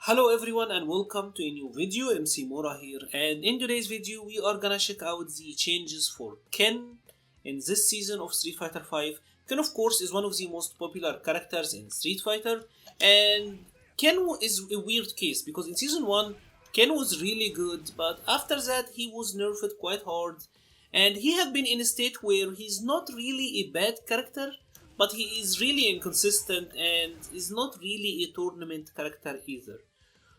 Hello everyone and welcome to a new video. MC-Mura here, and in today's video we are gonna check out the changes for Ken in this season of Street Fighter V. Ken of course is one of the most popular characters in Street Fighter, and Ken is a weird case because in season 1 Ken was really good, but after that he was nerfed quite hard, and he had been in a state where he's not really a bad character, but he is really inconsistent and is not really a tournament character either.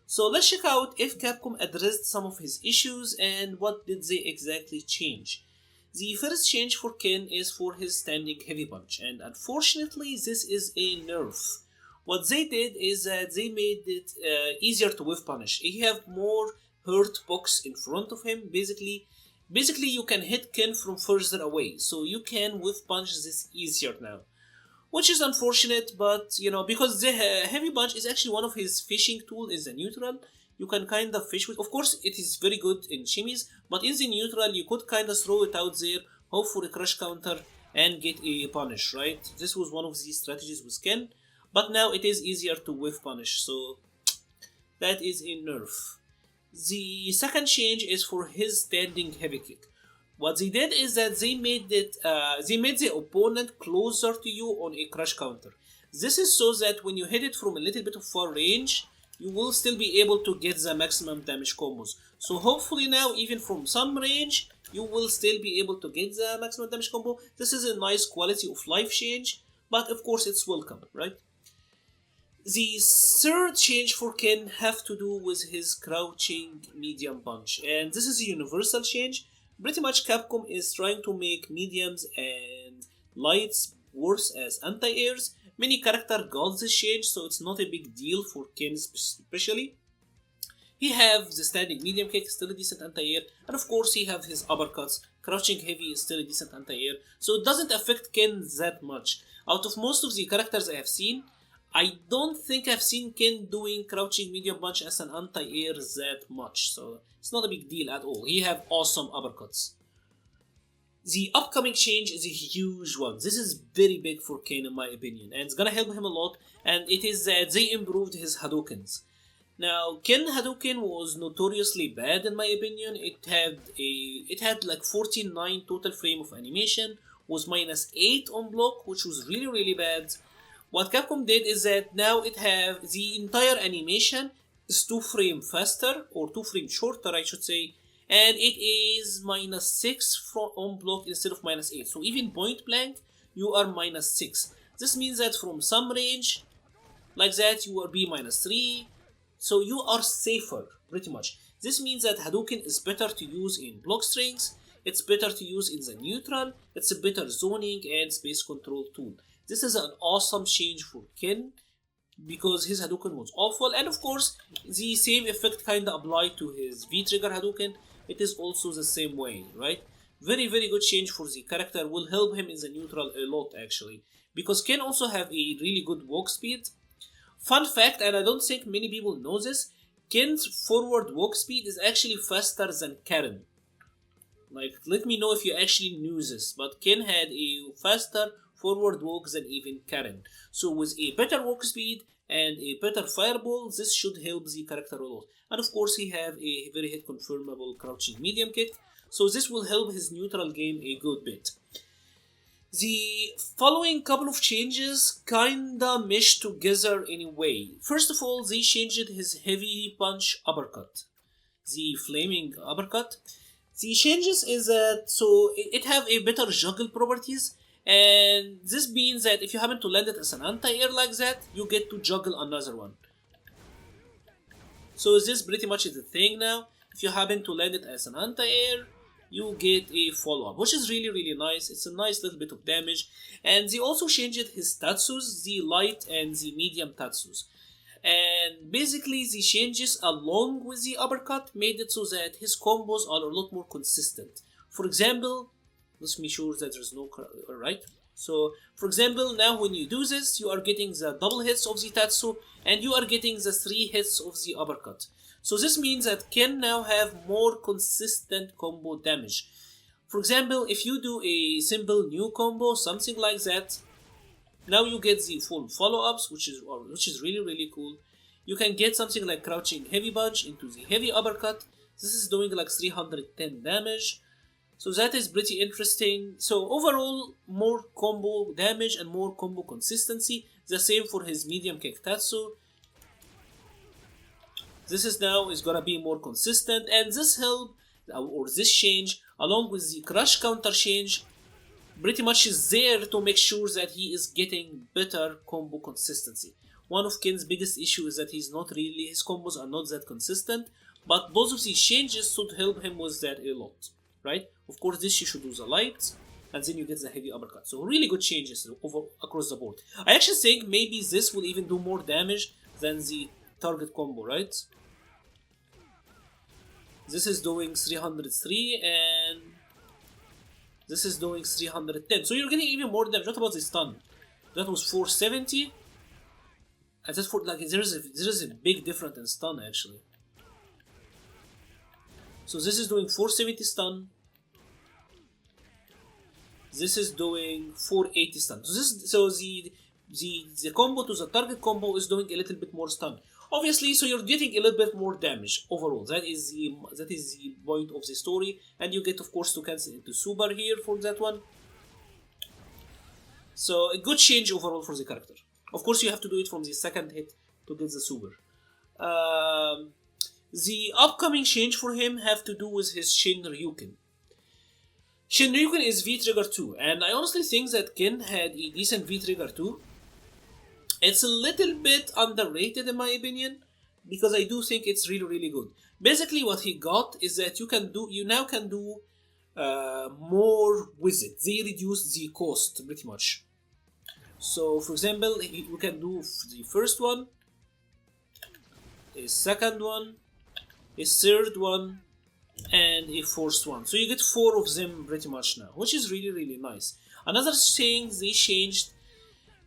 So let's check out if Capcom addressed some of his issues and what did they exactly change. The first change for Ken is for his standing heavy punch, and unfortunately this is a nerf. What they did is that they made it easier to whiff punish. He have more hurt box in front of him. Basically you can hit Ken from further away, so you can whiff punch this easier now. Which is unfortunate, but because the heavy punch is actually one of his fishing tool in the neutral, you can kind of fish with. Of course, it is very good in shimmies, but in the neutral, you could kind of throw it out there, hope for a crush counter, and get a punish, right? This was one of the strategies with Ken, but now it is easier to whiff punish, so that is a nerf. The second change is for his standing heavy kick. What they did is that they made the opponent closer to you on a crush counter. This is so that when you hit it from a little bit of far range, you will still be able to get the maximum damage combos. So hopefully now, even from some range, you will still be able to get the maximum damage combo. This is a nice quality of life change, but of course it's welcome, right? The third change for Ken have to do with his crouching medium punch, and this is a universal change. Pretty much Capcom is trying to make mediums and lights worse as anti-airs. Many characters got this change, so it's not a big deal for Ken especially. He have the standing medium kick, still a decent anti-air, and of course he have his uppercuts. Crouching heavy is still a decent anti-air, so it doesn't affect Ken that much. Out of most of the characters I have seen, I don't think I've seen Ken doing crouching medium punch as an anti-air that much, so it's not a big deal at all. He have awesome uppercuts. The upcoming change is a huge one. This is very big for Ken in my opinion, and it's gonna help him a lot, and it is that they improved his Hadoukens. Now, Ken Hadouken was notoriously bad in my opinion. It had like 49 total frame of animation, was -8 on block, which was really bad. What Capcom did is that now it have the entire animation is 2 frame faster, or 2 frame shorter I should say, and it is -6 on block instead of -8. So even point blank, you are -6. This means that from some range like that you will be -3, so you are safer pretty much. This means that Hadouken is better to use in block strings, it's better to use in the neutral, it's a better zoning and space control tool. This is an awesome change for Ken because his Hadouken was awful, and of course the same effect kinda applied to his V-Trigger Hadouken. It is also the same way, right? Very good change for the character, will help him in the neutral a lot actually, because Ken also have a really good walk speed. Fun fact, and I don't think many people know this, Ken's forward walk speed is actually faster than Karen. Like, let me know if you actually knew this, but Ken had a faster forward walk than even Karen. So with a better walk speed and a better fireball, this should help the character a lot. And of course he have a very hit confirmable crouching medium kick, so this will help his neutral game a good bit. The following couple of changes kinda mesh together in a way. First of all, they changed his heavy punch uppercut, the flaming uppercut. The changes is that so it have a better juggle properties, and this means that if you happen to land it as an anti-air like that, you get to juggle another one. So this pretty much is the thing now. If you happen to land it as an anti-air, you get a follow-up, which is really nice. It's a nice little bit of damage. And they also changed his tatsus, the light and the medium tatsus. And basically the changes along with the uppercut made it so that his combos are a lot more consistent. For example, let's make sure that there's no right. So for example, now when you do this, you are getting the double hits of the tatsu and you are getting the 3 hits of the uppercut. So this means that Ken now have more consistent combo damage. For example, if you do a simple new combo, something like that, now you get the full follow-ups, which is really cool. you can get something like crouching heavy punch into the heavy uppercut. This is doing like 310 damage. So that is pretty interesting. So overall, more combo damage and more combo consistency. The same for his medium kick Tatsu. This is gonna be more consistent, and this help or this change along with the crush counter change pretty much is there to make sure that he is getting better combo consistency. One of Ken's biggest issue is that his combos are not that consistent, but both of these changes should help him with that a lot, right? Of course, this you should do the light, and then you get the heavy uppercut. So really good changes across the board. I actually think maybe this will even do more damage than the target combo, right? This is doing 303 and this is doing 310. So you're getting even more damage. What about the stun? That was 470. And that's for like there is a big difference in stun actually. So this is doing 470 stun. This is doing 480 stun. So the combo to the target combo is doing a little bit more stun. Obviously, so you're getting a little bit more damage overall. That is the point of the story, and you get of course to cancel into super here for that one. So a good change overall for the character. Of course, you have to do it from the second hit to get the super. The upcoming change for him have to do with his Shin Ryuken. Shin Ryuken is V-Trigger 2, and I honestly think that Ken had a decent V-Trigger 2. It's a little bit underrated in my opinion, because I do think it's really good. Basically what he got is that you now can do more with it. They reduce the cost pretty much. So for example, you can do the first one, a second one, a third one, and a fourth one. So you get 4 of them pretty much now, which is really nice. Another thing they changed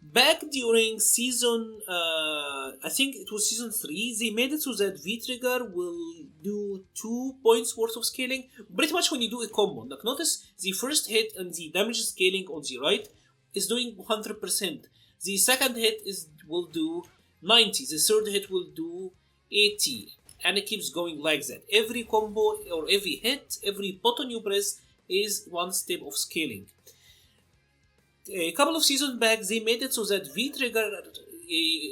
back during season, I think it was season 3, they made it so that V-Trigger will do 2 points worth of scaling. Pretty much when you do a combo. Like notice the first hit and the damage scaling on the right is doing 100%. The second hit will do 90. The third hit will do 80. And it keeps going like that. Every combo or every hit, every button you press is 1 step of scaling. A couple of seasons back, they made it so that V-Trigger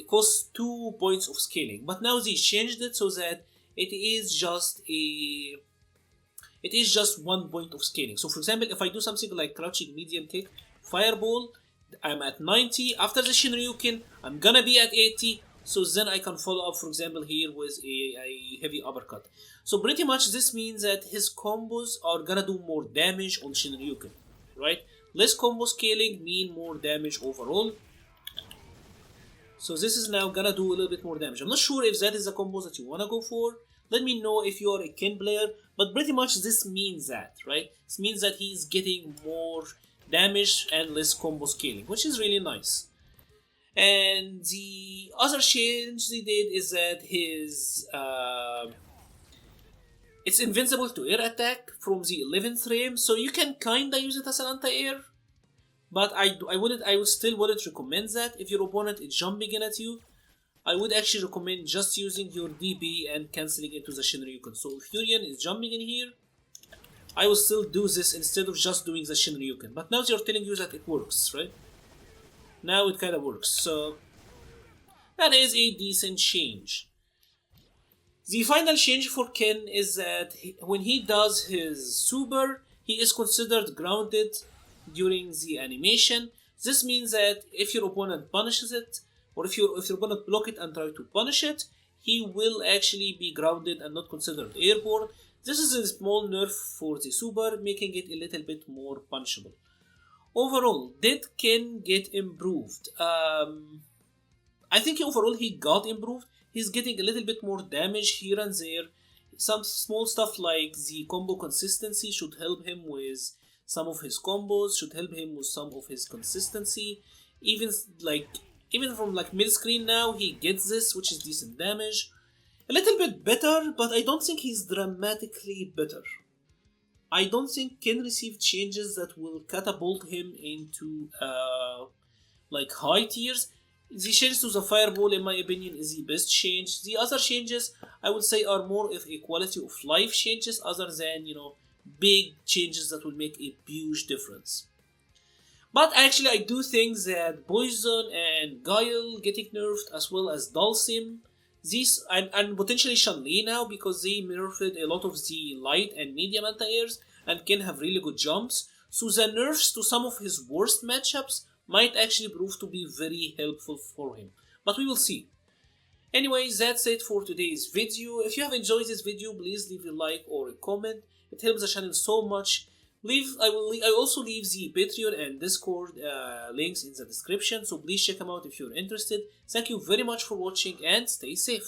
costs 2 points of scaling, but now they changed it so that it is just 1 point of scaling. So, for example, if I do something like crouching medium kick, fireball, I'm at 90. After the Shinryuken, I'm gonna be at 80. So then I can follow up, for example, here with a heavy uppercut. So pretty much this means that his combos are gonna do more damage on Shinryuken, right? Less combo scaling mean more damage overall. So this is now gonna do a little bit more damage. I'm not sure if that is the combo that you wanna go for. Let me know if you are a Ken player, but pretty much this means that, right? This means that he's getting more damage and less combo scaling, which is really nice. And the other change they did is that his it's invincible to air attack from the 11th frame, so you can kinda use it as an anti-air, but I still wouldn't recommend that. If your opponent is jumping in at you, I would actually recommend just using your DB and cancelling into the Shinryuken. So if Furion is jumping in here, I will still do this instead of just doing the Shinryuken. But now they're telling you that it works, right? Now it kinda works, so that is a decent change. The final change for Ken is that when he does his super, he is considered grounded during the animation. This means that if your opponent punishes it, or if your opponent block it and try to punish it, he will actually be grounded and not considered airborne. This is a small nerf for the super, making it a little bit more punishable. Overall, did Ken get improved? I think overall he got improved. He's getting a little bit more damage here and there. Some small stuff like the combo consistency should help him with some of his combos, should help him with some of his consistency. Even from mid screen now, he gets this, which is decent damage. A little bit better, but I don't think he's dramatically better. I don't think Ken received changes that will catapult him into high tiers. The change to the fireball, in my opinion, is the best change. The other changes, I would say, are more of a quality of life changes other than, big changes that will make a huge difference. But actually, I do think that Poison and Guile getting nerfed, as well as Dulcim, these and potentially Shanli now, because they nerfed a lot of the light and medium anti-airs and can have really good jumps. So the nerfs to some of his worst matchups might actually prove to be very helpful for him. But we will see. Anyways, that's it for today's video. If you have enjoyed this video, please leave a like or a comment. It helps the channel so much. I also leave the Patreon and Discord links in the description, so please check them out if you're interested. Thank you very much for watching and stay safe.